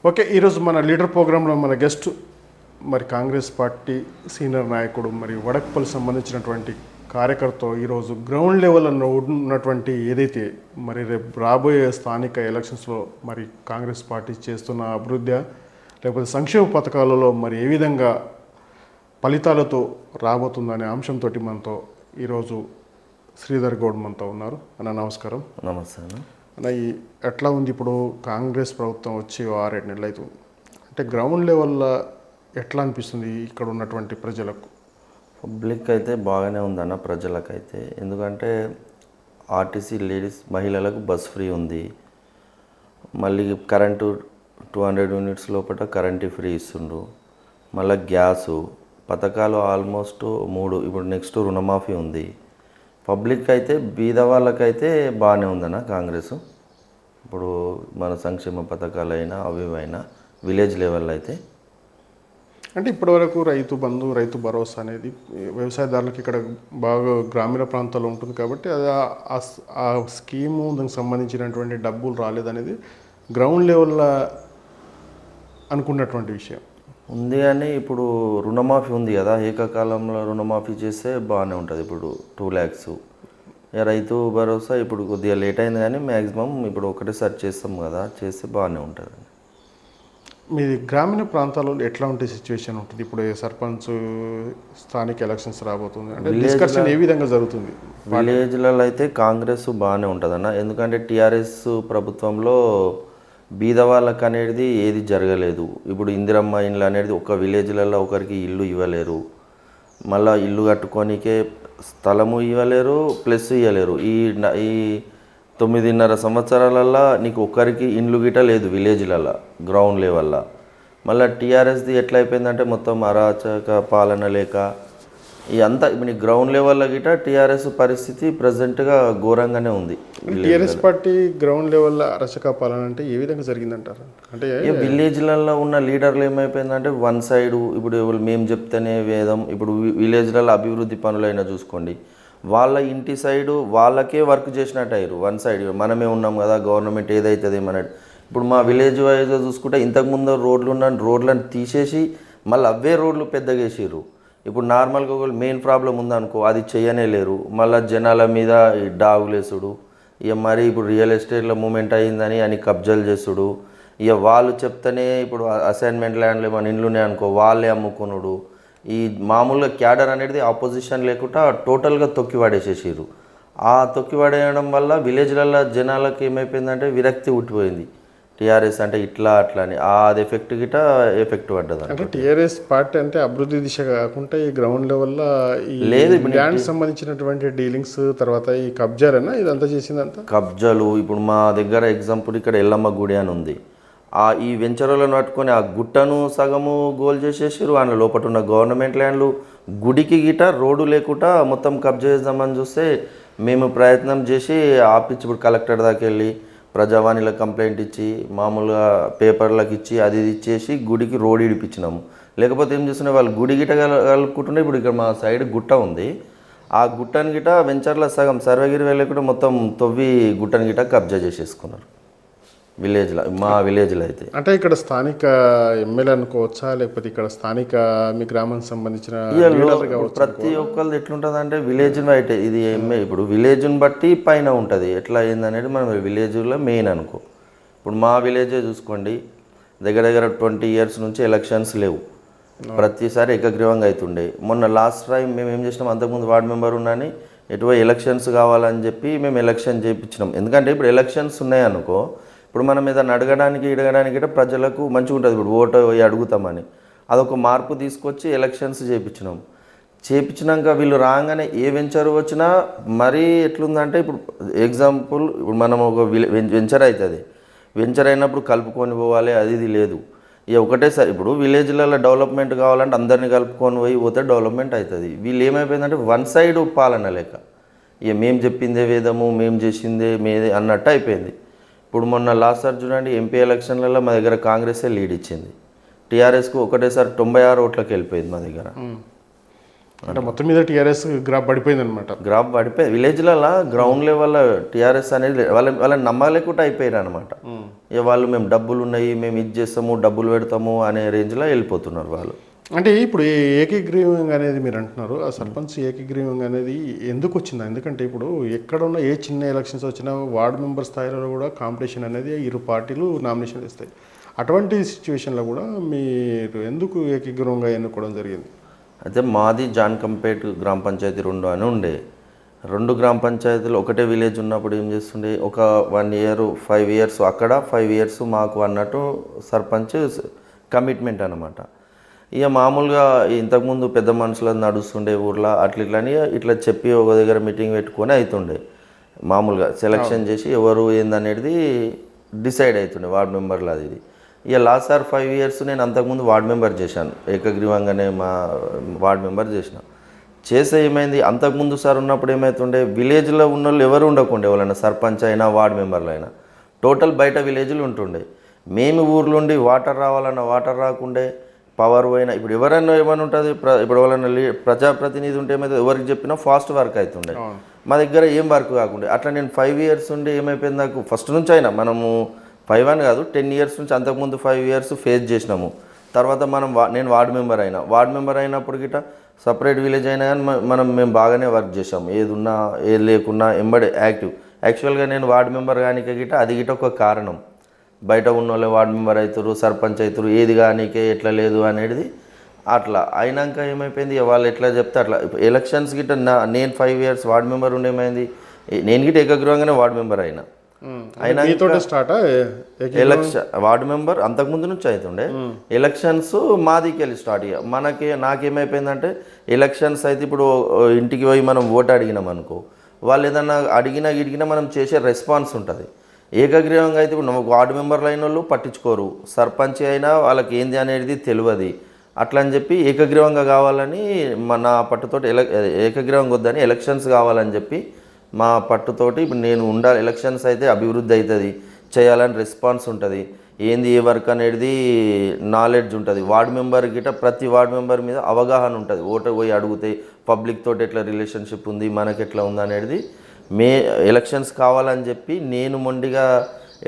Okay, ఈరోజు మన leader ప్రోగ్రాంలో మన గెస్ట్ మరి కాంగ్రెస్ పార్టీ సీనియర్ నాయకుడు మరి వడక్పల్లి సంబంధించినటువంటి కార్యకర్త ఈరోజు గ్రౌండ్ లెవెల్లో ఉన్నటువంటి ఏదైతే మరి రేపు రాబోయే స్థానిక ఎలక్షన్స్లో మరి కాంగ్రెస్ పార్టీ చేస్తున్న అభివృద్ధి లేకపోతే సంక్షేమ పథకాలలో మరి ఏ విధంగా ఫలితాలతో రాబోతుందనే అంశంతో మనతో ఈరోజు శ్రీధర్ గౌడ్ మనతో ఉన్నారు. అన్న నమస్కారం. నమస్తే అన్న. అన్న, ఈ ఎట్లా ఉంది ఇప్పుడు కాంగ్రెస్ ప్రభుత్వం వచ్చి 6-7 నెలలు అవుతుంది అంటే గ్రౌండ్ లెవెల్లో ఎట్లా అనిపిస్తుంది ఇక్కడ ఉన్నటువంటి ప్రజలకు? పబ్లిక్ అయితే బాగానే ఉందన్న, ప్రజలకైతే. ఎందుకంటే ఆర్టీసీ లేడీస్ మహిళలకు బస్ ఫ్రీ ఉంది, మళ్ళీ కరెంటు 200 యూనిట్స్ లోపల కరెంటు ఫ్రీ ఇస్తుండ్రు, మళ్ళీ గ్యాసు పథకాలు ఆల్మోస్ట్ 3. ఇప్పుడు నెక్స్ట్ రుణమాఫీ ఉంది. పబ్లిక్ అయితే బీద వాళ్ళకైతే బాగానే ఉందన్న కాంగ్రెస్. ఇప్పుడు మన సంక్షేమ పథకాలైనా అవివైనా విలేజ్ లెవెల్ అయితే అంటే ఇప్పటివరకు రైతు బంధు, రైతు భరోసా అనేది వ్యవసాయదారులకు ఇక్కడ బాగా గ్రామీణ ప్రాంతాల్లో ఉంటుంది కాబట్టి అది ఆ స్కీము దానికి సంబంధించినటువంటి డబ్బులు రాలేదనేది గ్రౌండ్ లెవెల్లో అనుకున్నటువంటి విషయం ఉంది. కానీ ఇప్పుడు రుణమాఫీ ఉంది కదా, ఏకకాలంలో రుణమాఫీ చేస్తే బాగానే ఉంటుంది. ఇప్పుడు 2 lakhs. రైతు భరోసా ఇప్పుడు కొద్దిగా లేట్ అయింది, కానీ మ్యాక్సిమం ఇప్పుడు ఒకటేసారి చేస్తాం కదా, చేస్తే బాగానే ఉంటుంది. మీది గ్రామీణ ప్రాంతాల్లో ఎట్లా ఉంటే సిచ్యువేషన్ ఉంటుంది? ఇప్పుడు సర్పంచ్ స్థానిక ఎలక్షన్స్ రాబోతుంది అంటే డిస్కషన్ ఏ విధంగా జరుగుతుంది? విలేజ్లలో అయితే కాంగ్రెస్ బాగానే ఉంటుందన్న. ఎందుకంటే టీఆర్ఎస్ ప్రభుత్వంలో బీద వాళ్ళకి అనేది ఏది జరగలేదు. ఇప్పుడు ఇందిరమ్మ ఇండ్లు అనేది ఒక విలేజ్లలో ఒకరికి ఇల్లు ఇవ్వలేరు, మళ్ళీ ఇల్లు కట్టుకోనికే స్థలము ఇవ్వలేరు, ప్లస్ ఇవ్వలేరు. ఈ 9.5 సంవత్సరాలల్లో నీకు ఒక్కరికి ఇండ్లు గిట లేదు విలేజ్లలో గ్రౌండ్ లెవెల్లో. మళ్ళీ టీఆర్ఎస్ది ఎట్లా అయిపోయిందంటే మొత్తం అరాచక పాలన లేక అంతా ఇప్పుడు గ్రౌండ్ లెవెల్లో గిట టీఆర్ఎస్ పరిస్థితి ప్రజెంట్గా ఘోరంగానే ఉంది. టీఆర్ఎస్ పార్టీ గ్రౌండ్ లెవెల్లో అరచక పాలన అంటే ఏ విధంగా జరిగిందంటారు? అంటే విలేజ్లలో ఉన్న లీడర్లు ఏమైపోయిందంటే వన్ సైడ్, ఇప్పుడు మేము చెప్తేనే వేదం. ఇప్పుడు విలేజ్లలో అభివృద్ధి పనులైనా చూసుకోండి, వాళ్ళ ఇంటి సైడు వాళ్ళకే వర్క్ చేసినట్టు అయ్యారు. వన్ సైడ్ మనమే ఉన్నాం కదా, గవర్నమెంట్ ఏదైతుంది ఏమన్నట్టు. ఇప్పుడు మా విలేజ్ వైజ్గా చూసుకుంటే ఇంతకుముందు రోడ్లను తీసేసి మళ్ళీ అవే రోడ్లు పెద్దగా వేసారు. ఇప్పుడు నార్మల్గా ఒక మెయిన్ ప్రాబ్లం ఉందనుకో, అది చేయనే లేరు. మళ్ళీ జనాల మీద ఈ డాగులేసుడు, ఇక మరి ఇప్పుడు రియల్ ఎస్టేట్లో మూమెంట్ అయ్యిందని అని కబ్జాలు చేసుడు, ఇక వాళ్ళు చెప్తేనే ఇప్పుడు అసైన్మెంట్ ల్యాండ్లు మన ఇండ్లునే అనుకో వాళ్ళే అమ్ముకునుడు. ఈ మామూలుగా క్యాడర్ అనేది ఆపోజిషన్ లేకుండా టోటల్గా తొక్కి పడేసేసారు. ఆ తొక్కి పడేయడం వల్ల విలేజ్లలో జనాలకు ఏమైపోయిందంటే విరక్తి ఉట్టిపోయింది. టీఆర్ఎస్ అంటే ఇట్లా అట్లా అని అది ఎఫెక్ట్ పడ్డది. అంటే టీఆర్ఎస్ పార్టీ అంటే అభివృద్ధి దిశ కాకుండా ఈ గ్రౌండ్ లెవెల్లో లేదు ల్యాండ్ సంబంధించినటువంటి డీలింగ్స్, తర్వాత ఈ కబ్జాలేనా ఇదంతా చేసిందంతా? కబ్జాలు. ఇప్పుడు మా దగ్గర ఎగ్జాంపుల్ ఇక్కడ ఎల్లమ్మ గుడి అని ఉంది. ఈ వెంచర్లను పట్టుకొని ఆ గుట్టను సగము గోల్ చేసేసారు. అందులో లోపల ఉన్న గవర్నమెంట్ ల్యాండ్లు గుడికి గిట రోడ్డు లేకుండా మొత్తం కబ్జా చేద్దామని చూస్తే మేము ప్రయత్నం చేసి ఆపించి ఇప్పుడు కలెక్టర్ దాకా వెళ్ళి ప్రజావాణిలో కంప్లైంట్ ఇచ్చి మామూలుగా పేపర్లకు ఇచ్చి అది ఇచ్చేసి గుడికి రోడ్ ఇడిపించినాము. లేకపోతే ఏం చేస్తున్నాయి వాళ్ళు గుడి గిట కలుపుకుంటుంటే ఇప్పుడు ఇక్కడ మా సైడ్ గుట్ట ఉంది, ఆ గుట్టని గిట వెంచర్లో సగం సర్వేగిరి వెళ్ళకుండా మొత్తం తవ్వి గుట్టని గిట కబ్జా చేసేసుకున్నారు విలేజ్లో, మా విలేజ్లో అయితే. అంటే ఇక్కడ స్థానిక ఎమ్మెల్యే అనుకోవచ్చా, లేకపోతే ఇక్కడ స్థానిక మీ గ్రామానికి సంబంధించిన ప్రతి ఒక్కరిది ఎట్లుంటుంది అంటే విలేజ్ బయట ఇది ఇప్పుడు విలేజ్ని బట్టి పైన ఉంటుంది ఎట్లా అయిందనేది మనం విలేజ్లో మెయిన్ అనుకో. ఇప్పుడు మా విలేజే చూసుకోండి, దగ్గర 20 years నుంచి ఎలక్షన్స్ లేవు, ప్రతిసారి ఏకగ్రీవంగా అవుతుండే. మొన్న లాస్ట్ టైం మేము ఏం చేసినాం, అంతకుముందు వార్డు మెంబర్ ఉన్నాని ఎటువంటి ఎలక్షన్స్ కావాలని చెప్పి మేము ఎలక్షన్ చేయించినాం. ఎందుకంటే ఇప్పుడు ఎలక్షన్స్ ఉన్నాయనుకో, ఇప్పుడు మనం ఏదైనా ఇడగడానికి ప్రజలకు మంచిగా ఉంటుంది. ఇప్పుడు ఓటు అడుగుతామని అదొక మార్పు తీసుకొచ్చి ఎలక్షన్స్ చేయించినాక వీళ్ళు రాగానే ఏ వెంచర్ వచ్చినా మరీ ఎట్లుందంటే, ఇప్పుడు ఎగ్జాంపుల్ ఇప్పుడు మనం ఒక వెంచర్ అవుతుంది, వెంచర్ అయినప్పుడు కలుపుకొని పోవాలి, అది ఇది లేదు. ఇక ఒకటేసారి ఇప్పుడు విలేజ్లలో డెవలప్మెంట్ కావాలంటే అందరినీ కలుపుకొని పోతే డెవలప్మెంట్ అవుతుంది. వీళ్ళు ఏమైపోయిందంటే వన్ సైడ్ పాలన లేక ఇక మేము చెప్పిందే వేదము, మేము చేసిందే మేదే అన్నట్టు అయిపోయింది. ఇప్పుడు మొన్న లాస్ట్ సార్ చూడండి ఎంపీ ఎలక్షన్లలో మా దగ్గర కాంగ్రెసే లీడ్ ఇచ్చింది, టీఆర్ఎస్కు ఒకటేసారి 96 ఓట్లకు వెళ్ళిపోయింది మా దగ్గర. అంటే మొత్తం మీద టీఆర్ఎస్ గ్రాఫ్ పడిపోయింది అనమాట. గ్రాఫ్ పడిపోయి విలేజ్లలో గ్రౌండ్ లెవెల్లో టీఆర్ఎస్ అనేది వాళ్ళని నమ్మలేకుండా అయిపోయారు అనమాట. ఇక వాళ్ళు మేము డబ్బులు ఉన్నాయి, మేము ఇది చేస్తాము, డబ్బులు పెడతాము అనే రేంజ్లో వెళ్ళిపోతున్నారు వాళ్ళు. అంటే ఇప్పుడు ఈ ఏకగ్రీవం అనేది మీరు అంటున్నారు, ఆ సర్పంచ్ ఏకగ్రీవం అనేది ఎందుకు వచ్చింది? ఎందుకంటే ఇప్పుడు ఎక్కడ ఉన్న ఏ చిన్న ఎలక్షన్స్ వచ్చినా వార్డు మెంబర్ స్థాయిలో కూడా కాంపిటీషన్ అనేది ఇరు పార్టీలు నామినేషన్ ఇస్తాయి. అటువంటి సిచ్యువేషన్లో కూడా మీరు ఎందుకు ఏకగ్రీవంగా ఎన్నుకోవడం జరిగింది? అయితే మాది జాన్కంపేట్ గ్రామ పంచాయతీ 2 అని ఉండే. 2 గ్రామ పంచాయతీలు ఒకటే విలేజ్ ఉన్నప్పుడు ఏం చేస్తుండే, ఒక 1 year 5 years అక్కడ 5 years మాకు అన్నట్టు సర్పంచ్ కమిట్మెంట్ అనమాట. ఇక మామూలుగా ఇంతకుముందు పెద్ద మనుషులు నడుస్తుండే ఊర్లో ఇట్లని ఇట్లా చెప్పి ఒక దగ్గర మీటింగ్ పెట్టుకొని అవుతుండే. మామూలుగా సెలెక్షన్ చేసి ఎవరు ఏందనేది డిసైడ్ అవుతుండే వార్డు మెంబర్లు అది ఇది. ఇక లాస్ట్ 5 years నేను అంతకుముందు వార్డు మెంబర్ చేశాను, ఏకగ్రీవంగానే మా వార్డు మెంబర్ చేస్తే ఏమైంది, అంతకుముందు సార్ ఉన్నప్పుడు ఏమవుతుండే, విలేజ్లో ఉన్న వాళ్ళు ఎవరు ఉండకుండే, వాళ్ళైనా సర్పంచ్ అయినా వార్డు మెంబర్లు అయినా టోటల్ బయట విలేజ్లు ఉంటుండే. మేము ఊర్లుండి వాటర్ రావాలన్నా వాటర్ రాకుండే, పవర్ పోయినా ఇప్పుడు ఎవరైనా ఏమైనా ఉంటుంది, ఇప్పుడు ఎవరైనా ప్రజాప్రతినిధి ఉంటే ఏమైతే ఎవరికి చెప్పినా ఫాస్ట్ వర్క్ అవుతుండే. మా దగ్గర ఏం వర్క్ కాకుండే. అట్లా నేను 5 years ఉండి ఏమైపోయింది, నాకు ఫస్ట్ నుంచి అయినా మనము 5 అని కాదు 10 years నుంచి అంతకుముందు 5 years ఫేస్ చేసినాము. తర్వాత నేను వార్డు మెంబర్ అయినప్పుడు గిట్ట సపరేట్ విలేజ్ అయినా కానీ మేము బాగానే వర్క్ చేసాము. ఏది ఉన్నా ఏది లేకున్నా ఎంబడే యాక్చువల్గా నేను వార్డు మెంబర్ కానికే గిట్ట అది గిట్ట ఒక కారణం. బయట ఉన్న వాళ్ళు వార్డు మెంబర్ అవుతారు, సర్పంచ్ అవుతారు, ఏది కానీకే ఎట్లా లేదు అనేది. అట్లా అయినాక ఏమైపోయింది, వాళ్ళు ఎట్లా చెప్తే అట్లా ఎలక్షన్స్ గిట్ట నేను 5 years వార్డు మెంబర్ ఉండేమైంది, నేను గిట్ట ఏకగ్రీవంగానే వార్డు మెంబర్ అయినా. ఎలక్షన్ వార్డు మెంబర్ అంతకుముందు నుంచి అవుతుండే. ఎలక్షన్స్ మాదికి వెళ్ళి స్టార్ట్ అయ్యా. నాకేమైపోయిందంటే ఎలక్షన్స్ అయితే ఇప్పుడు ఇంటికి పోయి మనం ఓటు అడిగినాం అనుకో, వాళ్ళు ఏదన్నా అడిగినా మనం చేసే రెస్పాన్స్ ఉంటుంది. ఏకగ్రీవంగా అయితే ఇప్పుడు వార్డు మెంబర్లు అయిన వాళ్ళు పట్టించుకోరు, సర్పంచ్ అయినా వాళ్ళకి ఏంది అనేది తెలియదు. అట్లా అని చెప్పి ఏకగ్రీవంగా కావాలని నా పట్టుతోటి ఏకగ్రీవంగా వద్దని ఎలక్షన్స్ కావాలని చెప్పి మా పట్టుతోటి ఇప్పుడు నేను ఉండాలి. ఎలక్షన్స్ అయితే అభివృద్ధి అవుతుంది, చేయాలని రెస్పాన్స్ ఉంటుంది, ఏంది ఏ వర్క్ అనేది నాలెడ్జ్ ఉంటుంది. వార్డు మెంబర్ గిట్ట ప్రతి వార్డు మెంబర్ మీద అవగాహన ఉంటుంది. ఓటర్ పోయి అడిగితే పబ్లిక్ తోటి ఎట్లా రిలేషన్షిప్ ఉంది, మనకి ఎట్లా ఉంది అనేది ఎలక్షన్స్ కావాలని చెప్పి నేను మొండిగా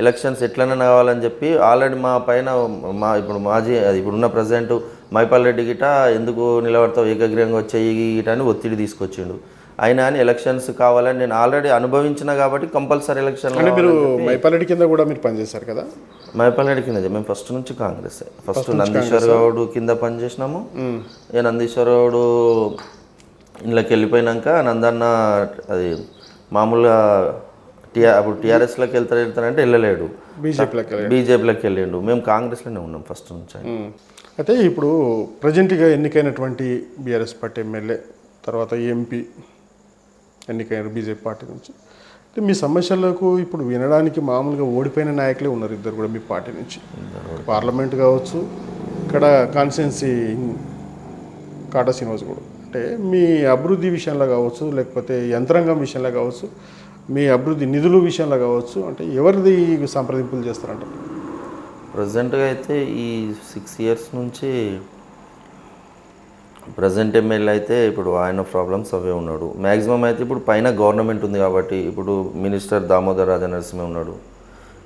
ఎలక్షన్స్ ఎట్లైనా కావాలని చెప్పి ఆల్రెడీ మా పైన ఇప్పుడు ఇప్పుడున్న ప్రెసిడెంట్ మైపాల్ రెడ్డి గిట ఎందుకు నిలబడతావు ఏకగ్రీవంగా వచ్చేయి గిట అని ఒత్తిడి తీసుకొచ్చిండు. అయినా అని ఎలక్షన్స్ కావాలని నేను ఆల్రెడీ అనుభవించిన కాబట్టి కంపల్సరీ ఎలక్షన్. మీరు మైపాల్ రెడ్డి కింద కూడా మీరు పనిచేశారు కదా? మైపాల్ రెడ్డి కింద మేము ఫస్ట్ నుంచి కాంగ్రెస్. ఫస్ట్ నందీశ్వర గౌడ్ కింద పనిచేసినాము. ఇక నందీశ్వర గౌడ్ ఇంట్లోకి వెళ్ళిపోయినాక నందన్న అది మామూలుగా అప్పుడు టీఆర్ఎస్లోకి వెళ్తారంటే వెళ్ళలేడు, బీజేపీలోకి వెళ్ళిండు. మేము కాంగ్రెస్లోనే ఉన్నాం ఫస్ట్ నుంచి. అయితే ఇప్పుడు ప్రజెంట్గా ఎన్నికైనటువంటి బీఆర్ఎస్ పార్టీ ఎమ్మెల్యే తర్వాత ఎంపీ ఎన్నికైన బీజేపీ పార్టీ నుంచి, అంటే మీ సమస్యలకు ఇప్పుడు వినడానికి మామూలుగా ఓడిపోయిన నాయకులే ఉన్నారు, ఇద్దరు కూడా మీ పార్టీ నుంచి. పార్లమెంట్ కావచ్చు, ఇక్కడ కాన్స్టిట్యున్సీ కాటా శ్రీనివాస్ కూడా. అంటే మీ అభివృద్ధి విషయంలో కావచ్చు, లేకపోతే యంత్రాంగం విషయంలో కావచ్చు, మీ అభివృద్ధి నిధుల విషయంలో కావచ్చు, అంటే ఎవరిది సంప్రదింపులు చేస్తారంటారు? ప్రజెంట్గా అయితే ఈ 6 years నుంచి ప్రజెంట్ ఎమ్మెల్యే అయితే ఇప్పుడు ఆయన ప్రాబ్లమ్స్ అవే ఉన్నాడు. మ్యాక్సిమం అయితే ఇప్పుడు పైన గవర్నమెంట్ ఉంది కాబట్టి ఇప్పుడు మినిస్టర్ దామోదర్ రాజనరసింహ ఉన్నాడు.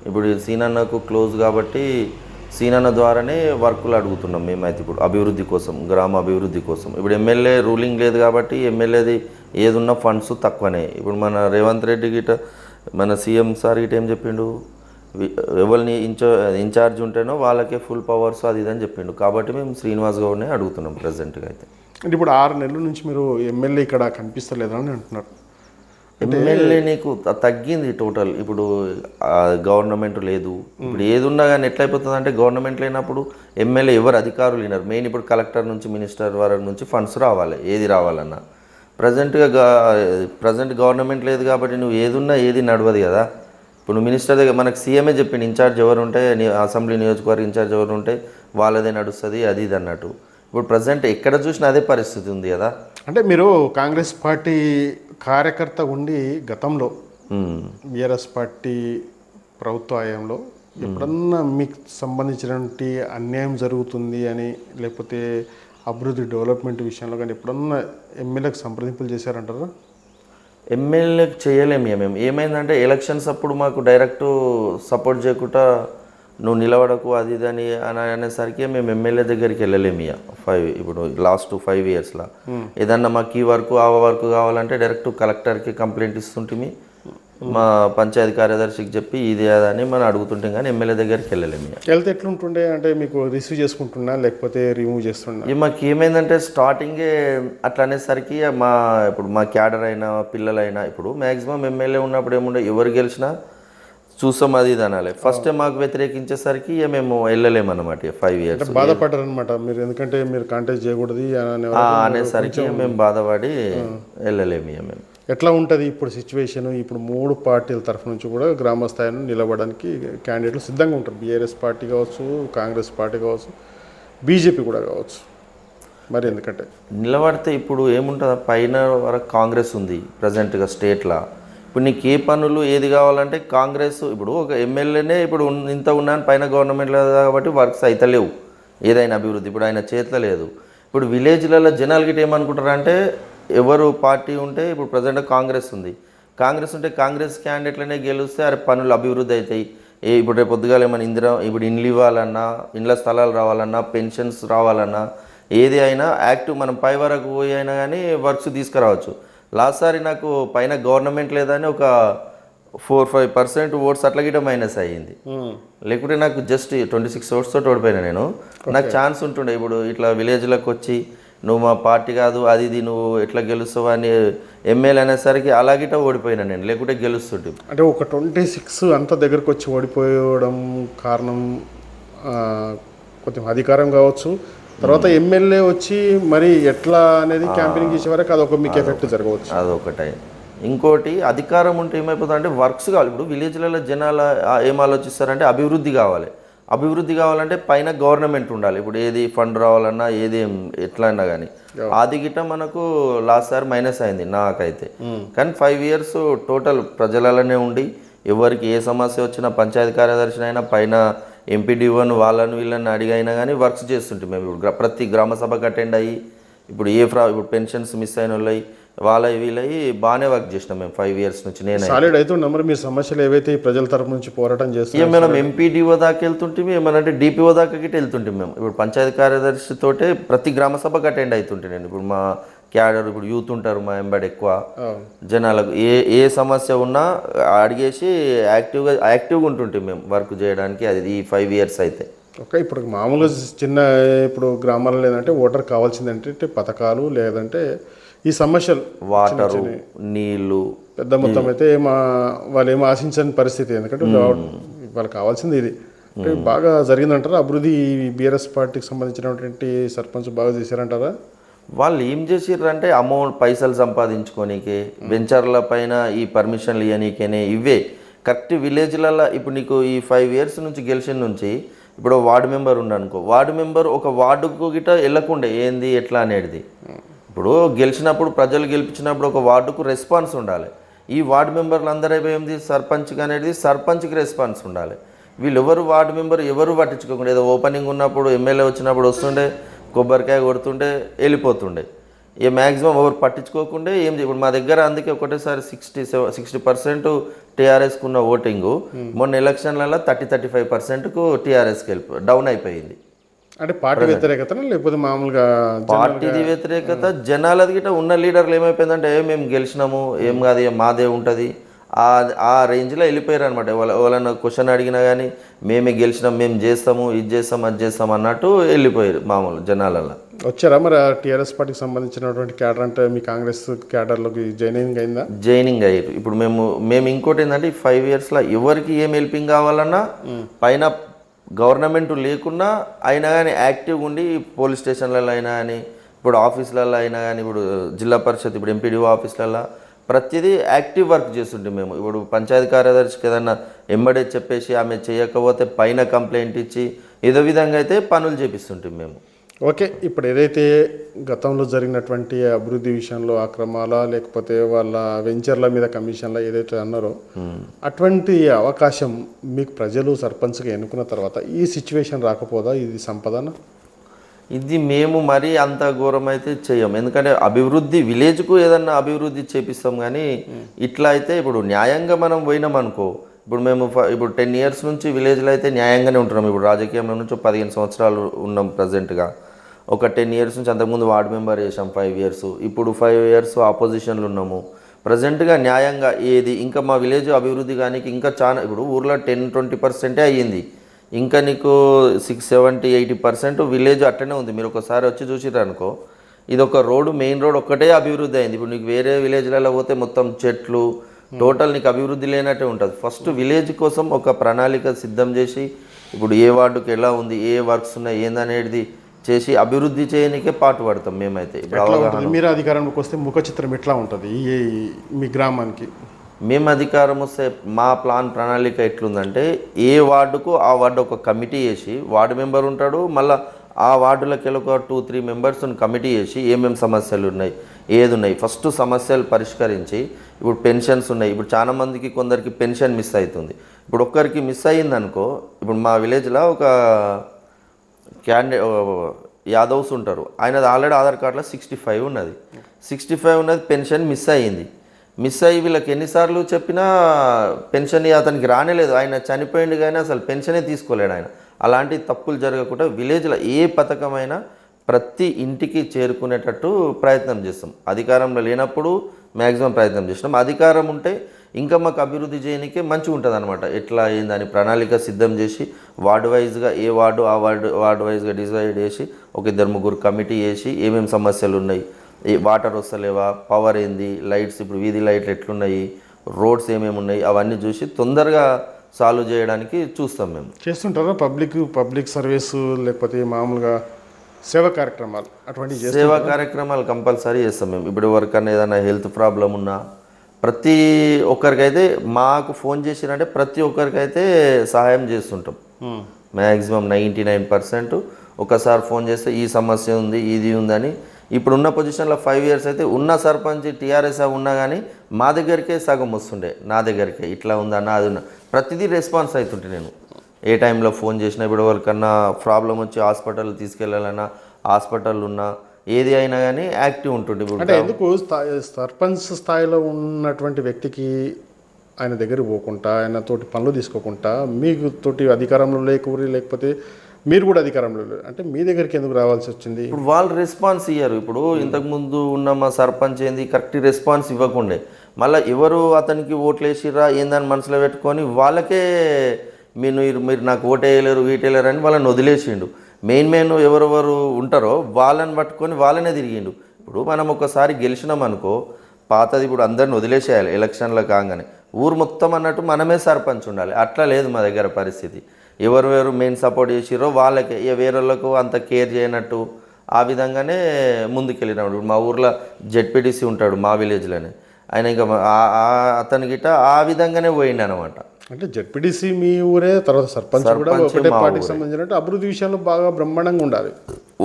ఇప్పుడు సీనన్నకు క్లోజ్ కాబట్టి సీనన్న ద్వారానే వర్కులు అడుగుతున్నాం మేమైతే ఇప్పుడు అభివృద్ధి కోసం, గ్రామ అభివృద్ధి కోసం. ఇప్పుడు ఎమ్మెల్యే రూలింగ్ లేదు కాబట్టి ఎమ్మెల్యేది ఏదున్నా ఫండ్స్ తక్కువనే. ఇప్పుడు మన రేవంత్ రెడ్డి గిట మన సీఎం సార్ గిట ఏం చెప్పిండు, ఎవరిని ఇన్ఛార్జ్ ఉంటేనో వాళ్ళకే ఫుల్ పవర్స్ అది ఇదని చెప్పిండు. కాబట్టి మేము శ్రీనివాస్ గౌడ్నే అడుగుతున్నాం ప్రజెంట్గా అయితే. అంటే ఇప్పుడు 6 నెలల నుంచి మీరు ఎమ్మెల్యే ఇక్కడ కనిపిస్తలేదని అంటున్నారు. ఎమ్మెల్యే నీకు తగ్గింది టోటల్. ఇప్పుడు గవర్నమెంట్ లేదు, ఇప్పుడు ఏది ఉన్నా కానీ ఎట్లయిపోతుంది అంటే గవర్నమెంట్ లేనప్పుడు ఎమ్మెల్యే ఎవరు అధికారులు వినరు. మెయిన్ ఇప్పుడు కలెక్టర్ నుంచి మినిస్టర్ వరకు నుంచి ఫండ్స్ రావాలి, ఏది రావాలన్నా. ప్రజెంట్ గవర్నమెంట్ లేదు కాబట్టి నువ్వు ఏది ఉన్నా ఏది నడవదు కదా. ఇప్పుడు మినిస్టర్ దగ్గర మనకు సీఎంఏ చెప్పిండు ఇన్ఛార్జ్ ఎవరు ఉంటే అసెంబ్లీ నియోజకవర్గ ఇన్ఛార్జ్ ఎవరు ఉంటే వాళ్ళదే నడుస్తుంది అది ఇది అన్నట్టు. ఇప్పుడు ప్రజెంట్ ఎక్కడ చూసినా అదే పరిస్థితి ఉంది కదా. అంటే మీరు కాంగ్రెస్ పార్టీ కార్యకర్త ఉండి గతంలో బీఆర్ఎస్ పార్టీ ప్రభుత్వ హయాంలో ఎప్పుడన్నా మీకు సంబంధించినటువంటి అన్యాయం జరుగుతుంది అని, లేకపోతే అభివృద్ధి డెవలప్మెంట్ విషయంలో కానీ ఎప్పుడన్నా ఎమ్మెల్యేకి సంప్రదింపులు చేశారంటారా? ఎమ్మెల్యేకి చేయలేము మేము. ఏమైందంటే ఎలక్షన్స్ అప్పుడు మాకు డైరెక్ట్ సపోర్ట్ చేయకుండా నువ్వు నిలబడకు అది ఇది అని అనేసరికి మేము ఎమ్మెల్యే దగ్గరికి వెళ్ళలేము. ఇప్పుడు లాస్ట్ 5 ఇయర్స్లో ఏదన్నా మాకు ఈ వర్క్ ఆ వర్క్ కావాలంటే డైరెక్ట్ కలెక్టర్కి కంప్లైంట్ ఇస్తుంటే మా పంచాయతీ కార్యదర్శికి చెప్పి ఇది అదని మనం అడుగుతుంటాం, కానీ ఎమ్మెల్యే దగ్గరికి వెళ్ళలేము. వెళ్తే ఎట్లుంటుండే అంటే మీకు రిసీవ్ చేసుకుంటున్నా లేకపోతే రిమూవ్ చేస్తున్నా? మాకు ఏమైందంటే స్టార్టింగే అట్లా అనేసరికి ఇప్పుడు మా క్యాడర్ అయినా పిల్లలైనా ఇప్పుడు మ్యాక్సిమం ఎమ్మెల్యే ఉన్నప్పుడు ఏముండే ఎవరు గెలిచినా చూసాం అది ఇది అనాలి. ఫస్ట్ మాకు వ్యతిరేకించేసరికి మేము వెళ్ళలేమన్నమాట 5 ఇయర్స్. బాధపడ్డారనమాట మీరు, ఎందుకంటే మీరు కాంటాక్ట్ చేయకూడదు అనేసరికి మేము బాధపడి వెళ్ళలేము. మేము ఎట్లా ఉంటుంది ఇప్పుడు సిచ్యువేషన్? ఇప్పుడు 3 పార్టీల తరఫు నుంచి కూడా గ్రామ స్థాయిలో నిలబడడానికి క్యాండిడేట్లు సిద్ధంగా ఉంటారు. బీఆర్ఎస్ పార్టీ కావచ్చు, కాంగ్రెస్ పార్టీ కావచ్చు, బీజేపీ కూడా కావచ్చు. మరి ఎందుకంటే నిలబడితే ఇప్పుడు ఏముంటుంది, పైన వరకు కాంగ్రెస్ ఉంది ప్రజెంట్గా స్టేట్లో. ఇప్పుడు నీకు ఏ పనులు ఏది కావాలంటే కాంగ్రెస్ ఇప్పుడు ఒక ఎమ్మెల్యేనే ఇప్పుడు ఇంత ఉన్నాను పైన గవర్నమెంట్ లేదు కాబట్టి వర్క్స్ అయితే లేవు, ఏదైనా అభివృద్ధి ఇప్పుడు ఆయన చేతిలో లేదు. ఇప్పుడు విలేజ్లలో జనాలు గిట్ట ఏమనుకుంటారంటే ఎవరు పార్టీ ఉంటే ఇప్పుడు ప్రజెంట్ కాంగ్రెస్ ఉంది, కాంగ్రెస్ ఉంటే కాంగ్రెస్ క్యాండిడేట్లనే గెలిస్తే అరే పనులు అభివృద్ధి అవుతాయి. ఇప్పుడు రేపు పొద్దుగాల ఏమైనా ఇప్పుడు ఇండ్లు ఇవ్వాలన్నా, ఇండ్ల స్థలాలు రావాలన్నా, పెన్షన్స్ రావాలన్నా, ఏది అయినా యాక్టివ్ మనం పై వరకు పోయి అయినా కానీ వర్క్స్ తీసుకురావచ్చు. లాస్ట్ సారి నాకు పైన గవర్నమెంట్ లేదని ఒక 4-5% ఓట్స్ అట్లా గిట్ట మైనస్ అయ్యింది. లేకుంటే నాకు జస్ట్ 26 ఓట్స్తో ఓడిపోయినా నేను. నాకు ఛాన్స్ ఉంటుండే ఇప్పుడు ఇట్లా విలేజ్లకు వచ్చి నువ్వు మా పార్టీ కాదు అది ఇది నువ్వు ఎట్లా గెలుస్తావు అని ఎమ్మెల్యే అనేసరికి అలాగిట ఓడిపోయినా నేను, లేకుంటే గెలుస్తుంటే. అంటే ఒక 26 అంత దగ్గరకు వచ్చి ఓడిపోవడం కారణం కొంచెం అధికారం కావచ్చు, తర్వాత ఎమ్మెల్యే వచ్చి మరి ఎట్లా అనేది క్యాంపెయినింగ్ చేసే వరకు అదొక మీకు ఎఫెక్ట్ జరగవచ్చు. అదొకటి. ఇంకోటి అధికారం ఉంటే ఏమైపోతుంది అంటే వర్క్స్ కావాలి. ఇప్పుడు విలేజ్లలో జనాలు ఏం ఆలోచిస్తారంటే అభివృద్ధి కావాలి. అభివృద్ధి కావాలంటే పైన గవర్నమెంట్ ఉండాలి. ఇప్పుడు ఏది ఫండ్ రావాలన్నా ఏది ఎట్లా అయినా కానీ అది గిట్ట మనకు లాస్ట్ సార్ మైనస్ అయింది నాకైతే. కానీ 5 ఇయర్స్ టోటల్ ప్రజలలోనే ఉండి ఎవరికి ఏ సమస్య వచ్చినా పంచాయతీ కార్యదర్శి అయినా పైన ఎంపీడీఓను వాళ్ళని వీళ్ళని అడిగైనా కానీ వర్క్స్ చేస్తుంటే మేము ఇప్పుడు ప్రతి గ్రామ సభకు అటెండ్ అయ్యి ఇప్పుడు ఇప్పుడు పెన్షన్స్ మిస్ అయిన వాళ్ళవి వాళ్ళవి వీళ్ళవి బాగానే వర్క్ చేసినాం మేము 5 ఇయర్స్ నుంచి. నేను సాలిడ్ అయితే మరి మీ సమస్యలు ఏవైతే ప్రజల తరపు నుంచి పోరాటం చేస్తాం మనం ఎంపీడీఓ దాకా వెళ్తుంటే ఏమనంటే డిపిఓ దాకా గిట్ట వెళ్తుంటే మేము ఇప్పుడు పంచాయతీ కార్యదర్శితోటే ప్రతి గ్రామ సభకు అటెండ్ అవుతుంటే నేను. ఇప్పుడు మా క్యాడర్ ఇప్పుడు యూత్ ఉంటారు మా ఎంబడి ఎక్కువ జనాలకు ఏ సమస్య ఉన్నా అడిగేసి యాక్టివ్గా ఉంటుంటే మేము వర్క్ చేయడానికి. అది ఈ 5 ఇయర్స్ అయితే. ఓకే. ఇప్పుడు మామూలుగా చిన్న ఇప్పుడు గ్రామాల్లో లేదంటే ఓటర్ కావాల్సిందంటే పథకాలు లేదంటే ఈ సమస్యలు వాటరు నీళ్లు పెద్ద మొత్తం అయితే వాళ్ళు ఏమో ఆశించని పరిస్థితి, ఎందుకంటే వాళ్ళకి కావాల్సింది ఇది. బాగా జరిగిందంటారా అభివృద్ధి? బీఆర్ఎస్ పార్టీకి సంబంధించినటువంటి సర్పంచ్ బాగా చేశారంటారా? వాళ్ళు ఏం చేసిర్రు అంటే అమౌంట్ పైసలు సంపాదించుకోనికే వెంచర్ల పైన ఈ పర్మిషన్లు ఇవ్వనీకేనే ఇవే కరెక్ట్. విలేజ్లలో ఇప్పుడు నీకు ఈ 5 ఇయర్స్ నుంచి గెలిచిన నుంచి ఇప్పుడు వార్డు మెంబర్ ఉండనుకో, వార్డు మెంబర్ ఒక వార్డుకు గిట్ట వెళ్ళకుండే ఏంది ఎట్లా అనేది. ఇప్పుడు గెలిచినప్పుడు ప్రజలు గెలిపించినప్పుడు ఒక వార్డుకు రెస్పాన్స్ ఉండాలి. ఈ వార్డు మెంబర్లు అందరూ ఏంది సర్పంచ్కి అనేది సర్పంచ్కి రెస్పాన్స్ ఉండాలి. వీళ్ళు వార్డు మెంబర్ ఎవరు పట్టించుకోకుండా ఏదో ఓపెనింగ్ ఉన్నప్పుడు ఎమ్మెల్యే వచ్చినప్పుడు వస్తుండే కొబ్బరికాయ కొడుతుండే వెళ్ళిపోతుండే. మ్యాక్సిమం ఎవరు పట్టించుకోకుండా ఏం ఇప్పుడు మా దగ్గర అందుకే ఒకటేసారి 60% టీఆర్ఎస్కి ఉన్న ఓటింగు మొన్న ఎలక్షన్లలో 30-35%కు టీఆర్ఎస్కి డౌన్ అయిపోయింది. అంటే పార్టీ వ్యతిరేకత లేకపోతే మామూలుగా పార్టీది వ్యతిరేకత జనాలది గిట్ట ఉన్న లీడర్లు ఏమైపోయిందంటే మేము గెలిచినాము ఏం కాదు మాదే ఉంటుంది ఆ రేంజ్లో వెళ్ళిపోయారు అనమాట. వాళ్ళని క్వశ్చన్ అడిగినా కానీ మేమే గెలిచినాం మేము చేస్తాము ఇది చేస్తాం అది చేస్తాం అన్నట్టు వెళ్ళిపోయారు మామూలు జనాలలో. వచ్చారా మరి టీఆర్ఎస్ పార్టీకి సంబంధించినటువంటి క్యాడర్ అంటే మీ కాంగ్రెస్ క్యాడర్లోకి జాయినింగ్ అయిందా? జాయినింగ్ అయ్యారు. ఇప్పుడు మేము ఇంకోటి ఏంటంటే 5 ఇయర్స్లో ఎవరికి ఏం హెల్పింగ్ కావాలన్నా పైన గవర్నమెంట్ లేకున్నా అయినా కానీ యాక్టివ్గా ఉండి పోలీస్ స్టేషన్లలో అయినా కానీ ఇప్పుడు ఆఫీసులలో అయినా కానీ ఇప్పుడు జిల్లా పరిషత్ ఇప్పుడు ఎంపీడీఓ ఆఫీసులలో ప్రతిదీ యాక్టివ్ వర్క్ చేస్తుంటే మేము. ఇప్పుడు పంచాయతీ కార్యదర్శికి ఏదన్నా ఎంబడే చెప్పేసి ఆమె చేయకపోతే పైన కంప్లైంట్ ఇచ్చి ఏదో విధంగా అయితే పనులు చేపిస్తుంటాం మేము. ఓకే. ఇప్పుడు ఏదైతే గతంలో జరిగినటువంటి అభివృద్ధి విషయంలో అక్రమాల లేకపోతే వాళ్ళ వెంచర్ల మీద కమిషన్ల ఏదైతే అన్నారో అటువంటి అవకాశం మీకు ప్రజలు సర్పంచ్గా ఎన్నుకున్న తర్వాత ఈ సిచ్యువేషన్ రాకపోదా? ఇది సంపదన ఇది మేము మరీ అంత ఘోరం అయితే చేయం, ఎందుకంటే అభివృద్ధి విలేజ్కు ఏదన్నా అభివృద్ధి చేపిస్తాం కానీ ఇట్లా అయితే ఇప్పుడు న్యాయంగా మనం పోయినాం అనుకో. ఇప్పుడు మేము ఇప్పుడు 10 years నుంచి విలేజ్లో అయితే న్యాయంగానే ఉంటున్నాం. ఇప్పుడు రాజకీయంలో నుంచి 15 సంవత్సరాలు ఉన్నాం ప్రజెంట్గా. ఒక 10 years నుంచి అంతకుముందు వార్డు మెంబర్ చేసాం 5 years, ఇప్పుడు 5 years ఆపోజిషన్లో ఉన్నాము. ప్రజెంట్గా న్యాయంగా ఏది ఇంకా మా విలేజ్ అభివృద్ధి కానీ ఇంకా చాలా ఇప్పుడు ఊర్లో 10-20% అయ్యింది. ఇంకా నీకు 60-70-80% విలేజ్ అట్టనే ఉంది. మీరు ఒకసారి వచ్చి చూసిర్రు అనుకో, ఇది ఒక రోడ్డు, మెయిన్ రోడ్ ఒక్కటే అభివృద్ధి అయింది. ఇప్పుడు నీకు వేరే విలేజ్లలో పోతే మొత్తం చెట్లు, టోటల్ నీకు అభివృద్ధి లేనట్టే ఉంటుంది. ఫస్ట్ విలేజ్ కోసం ఒక ప్రణాళిక సిద్ధం చేసి ఇప్పుడు ఏ వార్డుకి ఎలా ఉంది, ఏ వర్క్స్ ఉన్నాయి ఏందనేది చేసి అభివృద్ధి చేయడానికే పాటు పడతాం మేమైతే. మీరు అధికారంలోకి వస్తే ముఖ చిత్రం ఎట్లా ఉంటుంది మీ గ్రామానికి? మేము అధికారం వస్తే మా ప్రణాళిక ఎట్లుందంటే, ఏ వార్డుకు ఆ వార్డు ఒక కమిటీ వేసి వార్డు మెంబర్ ఉంటాడు, మళ్ళీ ఆ వార్డులకి ఒక 2-3 మెంబర్స్ని కమిటీ చేసి ఏమేమి సమస్యలు ఉన్నాయి ఏది ఉన్నాయి ఫస్ట్ సమస్యలు పరిష్కరించి. ఇప్పుడు పెన్షన్స్ ఉన్నాయి, ఇప్పుడు చాలా మందికి కొందరికి పెన్షన్ మిస్ అవుతుంది. ఇప్పుడు ఒక్కరికి మిస్ అయ్యిందనుకో, ఇప్పుడు మా విలేజ్లో ఒక యాదవ్స్ ఉంటారు, ఆయనది ఆల్రెడీ ఆధార్ కార్డులో 65 ఉన్నది. 65 ఉన్నది, పెన్షన్ మిస్ అయ్యింది. మిస్ అయ్యి వీళ్ళకి ఎన్నిసార్లు చెప్పినా పెన్షన్ అతనికి రానేలేదు. ఆయన చనిపోయింది కానీ అసలు పెన్షనే తీసుకోలేడు ఆయన. అలాంటి తప్పులు జరగకుండా విలేజ్లో ఏ పథకమైనా ప్రతి ఇంటికి చేరుకునేటట్టు ప్రయత్నం చేస్తాం. అధికారంలో లేనప్పుడు మ్యాక్సిమం ప్రయత్నం చేసినాం, అధికారం ఉంటే ఇంకా మాకు అభివృద్ధి చేయడానికే మంచిగా ఉంటుంది అనమాట. ఎట్లా అయిందని ప్రణాళిక సిద్ధం చేసి వార్డు వైజ్గా ఏ వార్డు ఆ వార్డు వైజ్గా డిసైడ్ చేసి ఒక 2-3 కమిటీ వేసి ఏమేమి సమస్యలు ఉన్నాయి, వాటర్ వస్తలేవా, పవర్ ఏంది, లైట్స్ ఇప్పుడు వీధి లైట్లు ఎట్లున్నాయి, రోడ్స్ ఏమేమి ఉన్నాయి అవన్నీ చూసి తొందరగా సాల్వ్ చేయడానికి చూస్తాం. మేము చేస్తుంటారా పబ్లిక్ సర్వీసు లేకపోతే మామూలుగా సేవా కార్యక్రమాలు అటువంటి సేవా కార్యక్రమాలు కంపల్సరీ చేస్తాం మేము. ఇప్పుడు ఎవరికన్నా ఏదైనా హెల్త్ ప్రాబ్లం ఉన్నా ప్రతి ఒక్కరికైతే మాకు ఫోన్ చేసిరంటే ప్రతి ఒక్కరికైతే సహాయం చేస్తుంటాం. మ్యాక్సిమం 99% ఒకసారి ఫోన్ చేస్తే ఈ సమస్య ఉంది ఇది ఉందని. ఇప్పుడున్న పొజిషన్లో 5 years అయితే ఉన్న సర్పంచ్ టీఆర్ఎస్ ఉన్నా కానీ మా దగ్గరికే సగం వస్తుండే, నా దగ్గరికే ఇట్లా ఉందన్న అది ఉన్నా ప్రతిదీ రెస్పాన్స్ అవుతుంటే నేను ఏ టైంలో ఫోన్ చేసినా. ఇప్పుడు ఎవరికన్నా ప్రాబ్లం వచ్చి హాస్పిటల్ తీసుకెళ్ళాలన్నా హాస్పిటల్ ఉన్నా ఏది అయినా కానీ యాక్టివ్ ఉంటుండే. అంటే ఎందుకు సర్పంచ్ స్థాయిలో ఉన్నటువంటి వ్యక్తికి ఆయన దగ్గరికి పోకుండా ఆయనతోటి పనులు తీసుకోకుండా మీకు తోటి అధికారంలో లేకపోతే మీరు కూడా అధికారంలో అంటే మీ దగ్గరికి ఎందుకు రావాల్సి వచ్చింది? ఇప్పుడు వాళ్ళు రెస్పాన్స్ ఇయ్యారు. ఇప్పుడు ఇంతకుముందు ఉన్న మా సర్పంచ్ ఏంది కరెక్ట్ రెస్పాన్స్ ఇవ్వకుండే, మళ్ళీ ఎవరు అతనికి ఓట్లు వేసిర్రా ఏందని మనసులో పెట్టుకొని వాళ్ళకే మీరు నాకు ఓటేయలేరు వీటేయలేరు అని వాళ్ళని వదిలేసిండు. మెయిన్ ఎవరెవరు ఉంటారో వాళ్ళని పట్టుకొని వాళ్ళనే తిరిగిండు. ఇప్పుడు మనం ఒకసారి గెలిచినాం అనుకో, పాతది ఇప్పుడు అందరిని వదిలేసేయాలి ఎలక్షన్లో కాగానే, ఊరు మొత్తం అన్నట్టు మనమే సర్పంచ్ ఉండాలి. అట్లా లేదు మా దగ్గర పరిస్థితి. ఎవరు మెయిన్ సపోర్ట్ చేసిరో వాళ్ళకే, వేరే వాళ్ళకు అంత కేర్ చేయనట్టు ఆ విధంగానే ముందుకెళ్ళినప్పుడు. మా ఊర్లో జెడ్పీటీసీ ఉంటాడు మా విలేజ్లోనే, ఆయన ఇంకా అతని గిట్ట ఆ విధంగానే పోయిండు అనమాట. అంటే జెడ్పీటీసీ మీ ఊరే, తర్వాత సర్పంచ్ కూడా ఒకటే పార్టీకి సంబంధించినట్టు అభివృద్ధి విషయంలో బాగా బ్రహ్మాండంగా ఉండాలి.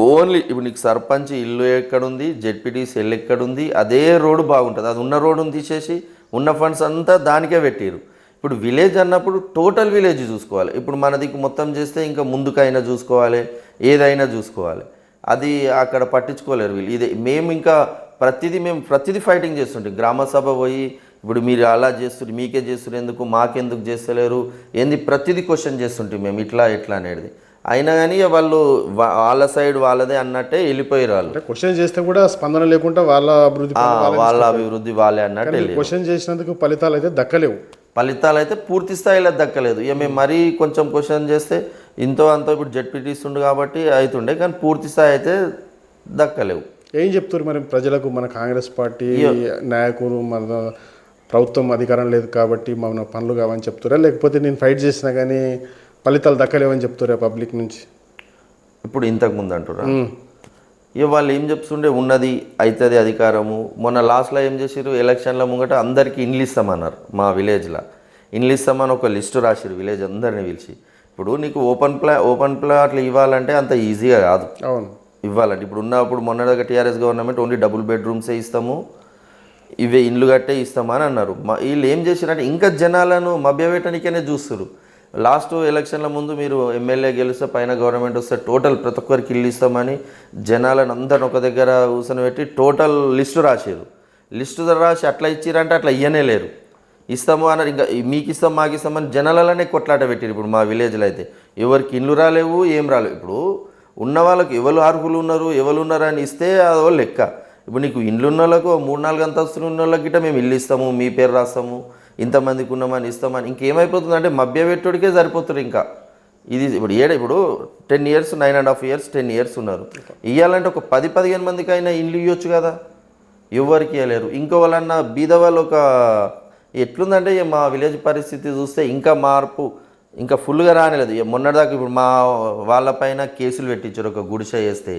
ఓన్లీ ఇప్పుడు నీకు సర్పంచ్ ఇల్లు ఎక్కడుంది, జెడ్పీటీసీ ఇల్లు ఎక్కడుంది, అదే రోడ్డు బాగుంటుంది. అది ఉన్న రోడ్డును తీసేసి ఉన్న ఫండ్స్ అంతా దానికే పెట్టారు. ఇప్పుడు విలేజ్ అన్నప్పుడు టోటల్ విలేజ్ చూసుకోవాలి. ఇప్పుడు మనది మొత్తం చేస్తే ఇంకా ముందుకైనా చూసుకోవాలి, ఏదైనా చూసుకోవాలి. అది అక్కడ పట్టించుకోలేరు వీళ్ళు. ఇదే మేము ఇంకా ప్రతిదీ ఫైటింగ్ చేస్తుంటాం. గ్రామ సభ పోయి ఇప్పుడు మీరు అలా చేస్తుంటే మీకే చేస్తున్నారు ఎందుకు, మాకెందుకు చేస్తలేరు ఏంది, ప్రతిదీ క్వశ్చన్ చేస్తుంటాం మేము ఇట్లా అనేది. అయినా కానీ వాళ్ళు వాళ్ళ సైడ్ వాళ్ళదే అన్నట్టే వెళ్ళిపోయారు. వాళ్ళు క్వశ్చన్ చేస్తే కూడా స్పందన లేకుండా వాళ్ళ అభివృద్ధి వాళ్ళే అన్నట్టు క్వశ్చన్ చేసినందుకు ఫలితాలు అయితే దక్కలేవు. ఫలితాలు అయితే పూర్తి స్థాయిలో దక్కలేదు. ఇక మేము మరీ కొంచెం క్వశ్చన్ చేస్తే ఇంతో అంతో ఇప్పుడు జెడ్పీటీసీ ఉండు కాబట్టి అవుతుండే, కానీ పూర్తి స్థాయి అయితే దక్కలేవు. ఏం చెప్తారు మరి ప్రజలకు? మన కాంగ్రెస్ పార్టీ నాయకులు మన ప్రభుత్వం అధికారం లేదు కాబట్టి మన పనులు కావని చెప్తారా, లేకపోతే నేను ఫైట్ చేసినా కానీ ఫలితాలు దక్కలేవని చెప్తారా పబ్లిక్ నుంచి? ఇప్పుడు ఇంతకుముందు అంటారా ఇక వాళ్ళు ఏం చెప్తుండే ఉన్నది అవుతుంది అధికారము. మొన్న లాస్ట్లో ఏం చేసారు, ఎలక్షన్ల ముంగట అందరికీ ఇండ్లు ఇస్తామన్నారు. మా విలేజ్లో ఇండ్లు ఇస్తామని ఒక లిస్టు రాసిరు విలేజ్ అందరిని పిలిచి. ఇప్పుడు నీకు ఓపెన్ ప్లాట్లు ఇవ్వాలంటే అంత ఈజీగా కాదు. అవును, ఇవ్వాలంటే ఇప్పుడు మొన్నటిగా టీఆర్ఎస్ గవర్నమెంట్ ఓన్లీ డబుల్ బెడ్రూమ్సే ఇస్తాము, ఇవే ఇండ్లు కట్టే ఇస్తామని అన్నారు. వీళ్ళు ఏం చేసిరంటే ఇంకా జనాలను మభ్యపెట్టడానికనే చూస్తారు. లాస్ట్ ఎలక్షన్ల ముందు మీరు ఎమ్మెల్యే గెలిస్తే పైన గవర్నమెంట్ వస్తే టోటల్ ప్రతి ఒక్కరికి ఇల్లు ఇస్తామని జనాలను అందరిని ఒక దగ్గర కూర్చొని పెట్టి టోటల్ లిస్టు రాసారు. లిస్టు రాసి అట్లా ఇచ్చిరంటే అట్లా ఇయ్యనే లేరు. ఇస్తాము అన్నారు, ఇంకా మీకు ఇస్తాం మాకు ఇస్తామని జనాలనే కొట్లాట పెట్టారు. ఇప్పుడు మా విలేజ్లో అయితే ఎవరికి ఇల్లు రాలేవు, ఏం రాలేవు. ఇప్పుడు ఉన్న వాళ్ళకి ఎవరు అర్హులు ఉన్నారు, ఎవరు ఉన్నారు అని ఇస్తే అదో లెక్క. ఇప్పుడు నీకు ఇండ్లు ఉన్న వాళ్ళకు 3-4 అంతస్తులు ఉన్న వాళ్ళకి గిట్ట మేము ఇల్లు ఇస్తాము, మీ పేరు రాస్తాము, ఇంతమందికి ఉన్నామని ఇస్తామని ఇంకేమైపోతుంది అంటే మభ్యపెట్టుడికే సరిపోతుంది. ఇంకా ఇది ఇప్పుడు 10 years 9.5 years 10 years ఉన్నారు. ఇవ్వాలంటే ఒక 10-15 మందికి అయినా ఇల్లు ఇవ్వచ్చు కదా, ఎవరికి ఇవ్వలేరు. ఇంకో వాళ్ళన్న బీద వాళ్ళు ఒక ఎట్లుందంటే మా విలేజ్ పరిస్థితి చూస్తే ఇంకా మార్పు ఇంకా ఫుల్గా రానిలేదు. మొన్నటిదాకా ఇప్పుడు మా వాళ్ళపైన కేసులు పెట్టించారు ఒక గుడిసె వేస్తే.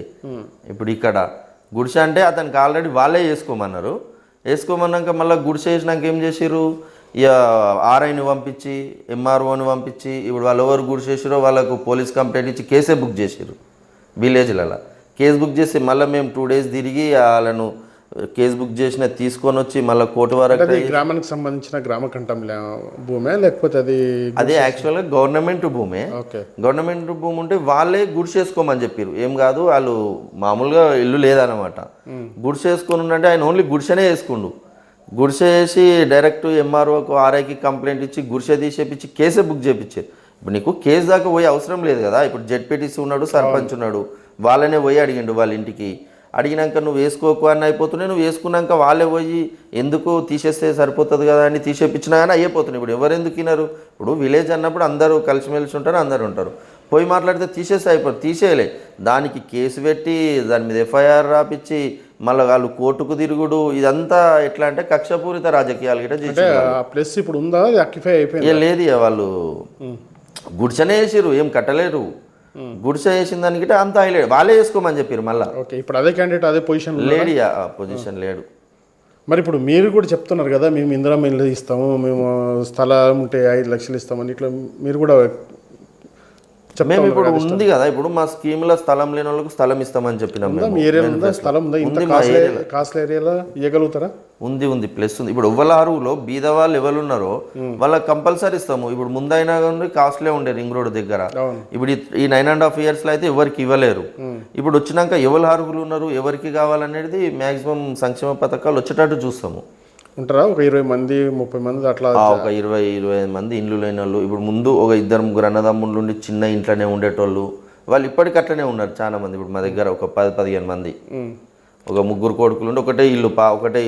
ఇప్పుడు ఇక్కడ గుడిసె అంటే అతనికి ఆల్రెడీ వాళ్ళే వేసుకోమన్నారు. వేసుకోమన్నాక మళ్ళీ గుడిసె వేసినాక ఏం చేసారు, ఇక ఆర్ఐని పంపించి ఎంఆర్ఓని పంపించి ఇప్పుడు వాళ్ళు ఎవరు గుడిసె చేసారో వాళ్ళకు పోలీస్ కంప్లైంట్ ఇచ్చి కేసే బుక్ చేసారు. విలేజ్లలో కేసు బుక్ చేసి మళ్ళీ మేము 2 days తిరిగి వాళ్ళను కేసు బుక్ చేసిన తీసుకొని వచ్చి మళ్ళీ కోర్టు వరకు. గ్రామానికి సంబంధించిన గ్రామ కంఠం భూమే లేకపోతే అదే యాక్చువల్గా గవర్నమెంట్ భూమే. గవర్నమెంట్ భూమి ఉంటే వాళ్ళే గుడిసె వేసుకోమని చెప్పారు. ఏం కాదు, వాళ్ళు మామూలుగా ఇల్లు లేదనమాట. గుడిసె వేసుకొని ఉంటే ఆయన ఓన్లీ గుడిసెనే వేసుకుండు. గుడిసె వేసి డైరెక్ట్ ఎంఆర్ఓకు ఆర్ఐకి కంప్లైంట్ ఇచ్చి గుడిసె తీసేపించి కేసే బుక్ చేయించారు. ఇప్పుడు నీకు కేసు దాకా పోయే అవసరం లేదు కదా. ఇప్పుడు జెడ్పీటీసీ ఉన్నాడు, సర్పంచ్ ఉన్నాడు, వాళ్ళనే పోయి అడిగిండు వాళ్ళ ఇంటికి. అడిగినాక నువ్వు వేసుకోకు అని అయిపోతున్నాయి. నువ్వు వేసుకున్నాక వాళ్ళే పోయి ఎందుకు తీసేస్తే సరిపోతుంది కదా అని తీసేపించినా కానీ అయిపోతున్నాయి. ఇప్పుడు ఎవరు ఎందుకు వినరు? ఇప్పుడు విలేజ్ అన్నప్పుడు అందరూ కలిసిమెలిసి ఉంటారు, అందరూ ఉంటారు. పోయి మాట్లాడితే తీసేస్తే అయిపోతుంది. తీసేయలే, దానికి కేసు పెట్టి దాని మీద ఎఫ్ఐఆర్ రాపిచ్చి మళ్ళీ వాళ్ళు కోర్టుకు తిరుగుడు, ఇదంతా ఎట్లా అంటే కక్షపూరిత రాజకీయాలు గిట్ట ప్లస్ ఇప్పుడు ఉందా అయిపోయింది లేదు. వాళ్ళు గుడిసెనే వేసిరు, ఏం కట్టలేరు. గుడిసె వేసిన దానికి అంత అయ్యలేడు, వాళ్ళే వేసుకోమని చెప్పారు. మళ్ళీ ఇప్పుడు అదే క్యాండిడేట్ అదే పొజిషన్ లేడు, పొజిషన్ లేడు. మరి ఇప్పుడు మీరు కూడా చెప్తున్నారు కదా మేము ఇందిరా ఇల్లు ఇస్తాము, మేము స్థలం ఉంటే 5 లక్షలు ఇస్తామని, ఇట్లా మీరు కూడా మేము ఇప్పుడు ఉంది కదా, ఇప్పుడు మా స్కీమ్లో స్థలం లేని వాళ్ళకి స్థలం ఇస్తామని చెప్పినాం. ఉంది ప్లస్ ఉంది. ఇప్పుడు ఎవరి అరువులో బీద వాళ్ళు ఎవరు ఉన్నారో వాళ్ళకి కంపల్సరీ ఇస్తాము. ఇప్పుడు ముందైనా కానీ కాస్ట్లే ఉండే రింగ్ రోడ్ దగ్గర. ఇప్పుడు ఈ 9.5 years అయితే ఎవరికి ఇవ్వలేరు. ఇప్పుడు వచ్చినాక ఎవరు అర్హులు ఉన్నారు, ఎవరికి కావాలనేది మ్యాక్సిమం సంక్షేమ పథకాలు వచ్చేటట్టు చూస్తాము. ఉంటారా ఒక 20 మంది 30 మంది అట్లా? ఒక 20-25 మంది ఇండ్లు లేని వాళ్ళు. ఇప్పుడు ముందు ఒక 2-3 అన్నదమ్ముళ్ళు ఉండి చిన్న ఇంట్లోనే ఉండేటోళ్ళు, వాళ్ళు ఇప్పటికి అట్లనే ఉన్నారు చాలా మంది. ఇప్పుడు మా దగ్గర ఒక 10-15 మంది, ఒక 3 కొడుకులు ఉండి ఒకటే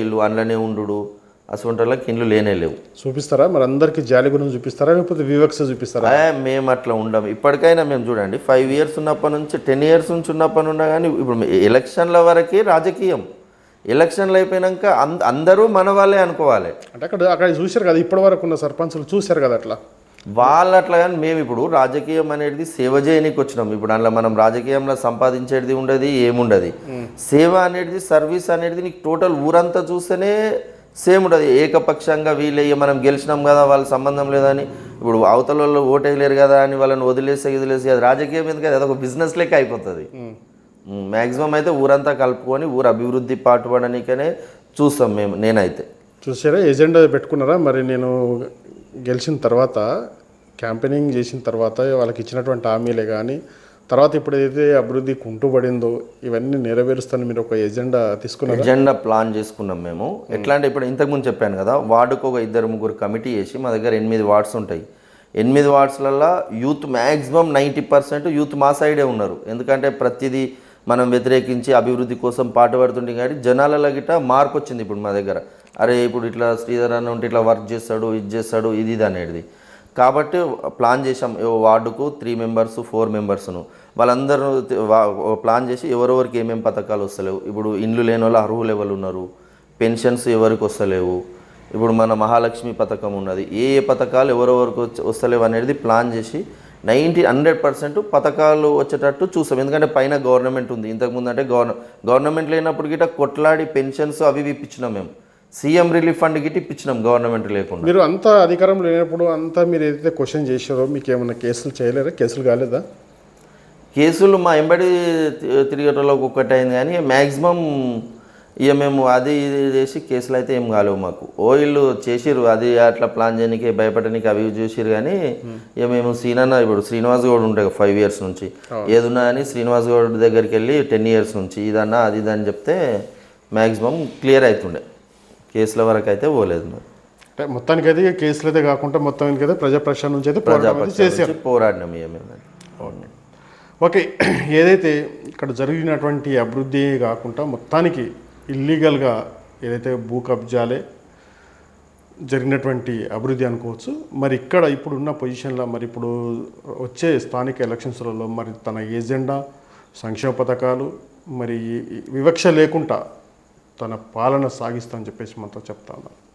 ఇల్లు అందులోనే ఉండు. అసలు వాళ్ళకి ఇండ్లు లేనే లేవు. చూపిస్తారా మరి అందరికి జాలి గురించి చూపిస్తారా లేకపోతే వివక్ష చూపిస్తారా? మేము అట్లా ఉండము. ఇప్పటికైనా మేము చూడండి 5 years ఉన్నప్పటి నుంచి 10 years నుంచి ఉన్నప్పటి ఉన్నా కానీ ఇప్పుడు ఎలక్షన్ల వరకే రాజకీయం. ఎలక్షన్లు అయిపోయినాక అందరూ మన వాళ్ళే అనుకోవాలి. అంటే అక్కడ చూశారు కదా, ఇప్పటి వరకు ఉన్న సర్పంచులు చూశారు కదా అట్లా వాళ్ళు అట్లా. కానీ మేము ఇప్పుడు రాజకీయం అనేది సేవ చేయడానికి వచ్చినాం. ఇప్పుడు అందులో మనం రాజకీయంలో సంపాదించేది ఉండదు, ఏముండదు. సేవ అనేది, సర్వీస్ అనేది నీకు టోటల్ ఊరంతా చూస్తేనే సేమ్ ఉంటుంది. ఏకపక్షంగా వీళ్ళయ్య మనం గెలిచినాం కదా వాళ్ళ సంబంధం లేదని, ఇప్పుడు అవతల వాళ్ళు ఓటేయలేరు కదా అని వాళ్ళని వదిలేసి అది రాజకీయం ఎందుకు, అది ఒక బిజినెస్ లెక్క అయిపోతుంది. మ్యాక్సిమం అయితే ఊరంతా కలుపుకొని ఊరు అభివృద్ధి పాటుపడడానికనే చూస్తాం నేనైతే. చూసారా ఎజెండా పెట్టుకున్నారా మరి? నేను గెలిచిన తర్వాత క్యాంపెయినింగ్ చేసిన తర్వాత వాళ్ళకి ఇచ్చినటువంటి హామీలే కానీ తర్వాత ఇప్పుడు ఏదైతే అభివృద్ధి కుంటుపడిందో ఇవన్నీ నెరవేరుస్తాను మీరు ఒక ఎజెండా తీసుకున్నారు? ఎజెండా ప్లాన్ చేసుకున్నాం మేము. ఎట్లా అంటే ఇప్పుడు ఇంతకుముందు చెప్పాను కదా, వార్డుకు ఒక 2-3 కమిటీ చేసి మా దగ్గర 8 వార్డ్స్ ఉంటాయి. 8 వార్డ్స్లలో యూత్ మ్యాక్సిమం 90% యూత్ మా సైడే ఉన్నారు. ఎందుకంటే ప్రతిదీ మనం వ్యతిరేకించి అభివృద్ధి కోసం పాటుపడుతుంటే కానీ జనాలలో గిట్ట మార్పు వచ్చింది. ఇప్పుడు మా దగ్గర అరే ఇప్పుడు ఇట్లా శ్రీధర్ అన్న ఉంటే ఇట్లా వర్క్ చేస్తాడు, ఇది చేస్తాడు, ఇది అనేది. కాబట్టి ప్లాన్ చేసాం. వార్డుకు 3 members 4 members వాళ్ళందరూ ప్లాన్ చేసి ఎవరెవరికి ఏమేమి పథకాలు వస్తలేవు, ఇప్పుడు ఇండ్లు లేని వాళ్ళు అర్హులు ఎవరు ఉన్నారు, పెన్షన్స్ ఎవరికి వస్తలేవు, ఇప్పుడు మన మహాలక్ష్మి పథకం ఉన్నది, ఏ పథకాలు ఎవరెవరికి వస్తలేవు అనేది ప్లాన్ చేసి 100% పథకాలు వచ్చేటట్టు చూస్తాం. ఎందుకంటే పైన గవర్నమెంట్ ఉంది. ఇంతకుముందు అంటే గవర్నమెంట్ లేనప్పుడు గిట్ట కొట్లాడి పెన్షన్స్ అవి ఇప్పించినాం. మేము సీఎం రిలీఫ్ ఫండ్ గిట్ట ఇప్పించినాం గవర్నమెంట్ లేకుండా. మీరు అంతా అధికారంలో లేనప్పుడు అంతా మీరు ఏదైతే క్వశ్చన్ చేశారో మీకు ఏమైనా కేసులు చేయలేరా? కేసులు కాలేదా? కేసులు మా ఎంబడి తిరిగేటోళ్ళకి ఒక్కటి అయింది కానీ మ్యాక్సిమం ఇక మేము అది ఇది చేసి కేసులు అయితే ఏం కాలేవు మాకు. వీళ్ళు చేసిర్రు అది అట్లా ప్లాన్ చేయడానికి భయపడడానికి అవి ఇవి చూసిర్రు. కానీ ఇక మేము సీనన్న ఇప్పుడు శ్రీనివాస్ గౌడ్ ఉంటాయి 5 years నుంచి ఏదున్నా అని శ్రీనివాస్ గౌడ్ దగ్గరికి వెళ్ళి 10 years నుంచి ఇదన్నా అది ఇది అని చెప్తే మ్యాక్సిమం క్లియర్ అవుతుండే. కేసుల వరకు అయితే పోలేదు మరి. అంటే మొత్తానికి అయితే కేసులు అయితే కాకుండా మొత్తానికి అయితే ప్రజాపక్షం నుంచి అయితే చేశారు, పోరాడినాం ఇక మేము. ఓకే. ఏదైతే ఇక్కడ జరిగినటువంటి అభివృద్ధి కాకుండా మొత్తానికి ఇల్లీగల్గా ఏదైతే భూ కబ్జాలే జరిగినటువంటి అభివృద్ధి అనుకోవచ్చు. మరి ఇక్కడ ఇప్పుడు ఉన్న పొజిషన్లో మరి ఇప్పుడు వచ్చే స్థానిక ఎలక్షన్స్లలో మరి తన ఏజెండా సంక్షేమ పథకాలు మరి వివక్ష లేకుండా తన పాలన సాగిస్తా అని చెప్పేసి మనతో చెప్తా ఉన్నారు.